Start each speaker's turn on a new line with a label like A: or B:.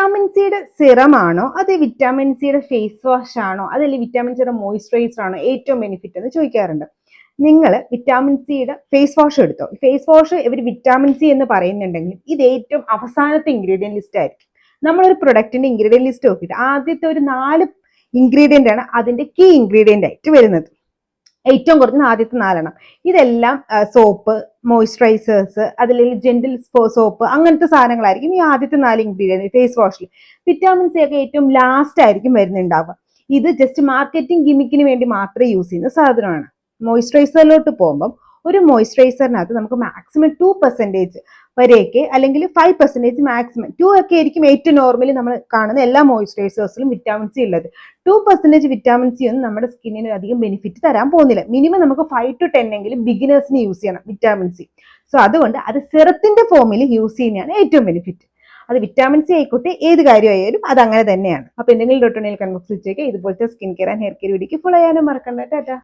A: Vitamin സിയുടെ serum ആണോ അത് വിറ്റാമിൻ സിയുടെ ഫേസ് വാഷ് ആണോ അതല്ലെങ്കിൽ വിറ്റാമിൻ സിയുടെ മോയ്സ്ചറൈസർ ആണോ ഏറ്റവും ബെനിഫിറ്റ് എന്ന് ചോദിക്കാറുണ്ട്. നിങ്ങൾ വിറ്റാമിൻ സിയുടെ ഫേസ് വാഷ് എടുത്തോ. ഫേസ് വാഷ് ഇവർ വിറ്റാമിൻ സി എന്ന് പറയുന്നുണ്ടെങ്കിൽ ഇത് ഏറ്റവും അവസാനത്തെ ഇൻഗ്രീഡിയന്റ് ലിസ്റ്റ് ആയിരിക്കും. നമ്മളൊരു പ്രൊഡക്റ്റിന്റെ ഇൻഗ്രീഡിയന്റ് ലിസ്റ്റ് നോക്കിയിട്ട് ആദ്യത്തെ ഒരു 4 ഇൻഗ്രീഡിയന്റ് ആണ് അതിന്റെ കീ ഇൻഗ്രീഡിയന്റ് ആയിട്ട് വരുന്നത്. ഏറ്റവും കുറഞ്ഞ ആദ്യത്തെ 4 ഇതെല്ലാം സോപ്പ്, മോയ്സ്ചറൈസേഴ്സ്, അതിലേക്ക് ജെന്റിൽ സോപ്പ്, അങ്ങനത്തെ സാധനങ്ങളായിരിക്കും ഈ ആദ്യത്തെ 4 ഇൻഗ്രീഡിയന്റ് ഫേസ് വാഷിൽ. വിറ്റാമിൻ സി ഒക്കെ ഏറ്റവും ലാസ്റ്റ് ആയിരിക്കും വരുന്നുണ്ടാവുക. ഇത് ജസ്റ്റ് മാർക്കറ്റിംഗ് ഗിമിക്കിന് വേണ്ടി മാത്രമേ യൂസ് ചെയ്യുന്ന സാധനമാണ്. മോയ്സ്ചറൈസറിലോട്ട് പോകുമ്പം ഒരു മോയ്സ്ചറൈസറിനകത്ത് നമുക്ക് മാക്സിമം 2% വരെയൊക്കെ അല്ലെങ്കിൽ 5% മാക്സിമം 2 ഒക്കെ ആയിരിക്കും ഏറ്റവും നോർമലി നമ്മൾ കാണുന്ന എല്ലാ മോയ്സ്ചറൈസേഴ്സിലും വിറ്റാമിൻ സി ഉള്ളത്. 2% വിറ്റാമിൻ സി ഒന്നും നമ്മുടെ സ്കിന്നിന് അധികം ബെനിഫിറ്റ് തരാൻ പോകുന്നില്ല. മിനിമം നമുക്ക് 5 to 10 എങ്കിലും ബിഗിനേഴ്സിന് യൂസ് ചെയ്യണം വിറ്റാമിൻ സി. സോ അതുകൊണ്ട് അത് സിറത്തിന്റെ ഫോമിൽ യൂസ് ചെയ്യുന്നതാണ് ഏറ്റവും ബെനിഫിറ്റ്. അത് വിറ്റാമിൻ സി ആയിക്കോട്ടെ ഏത് കാര്യമായാലും അത് അങ്ങനെ തന്നെയാണ്. അപ്പൊ എന്തെങ്കിലും ഡോട്ട് ഉണ്ടെങ്കിൽ കൺബോക്സിൽ വെച്ചേക്ക്. ഇതുപോലത്തെ skin care and hair care വീഡിയോക്ക് ഫോളോ ചെയ്യാനും മറക്കണ്ട. ടാറ്റാ.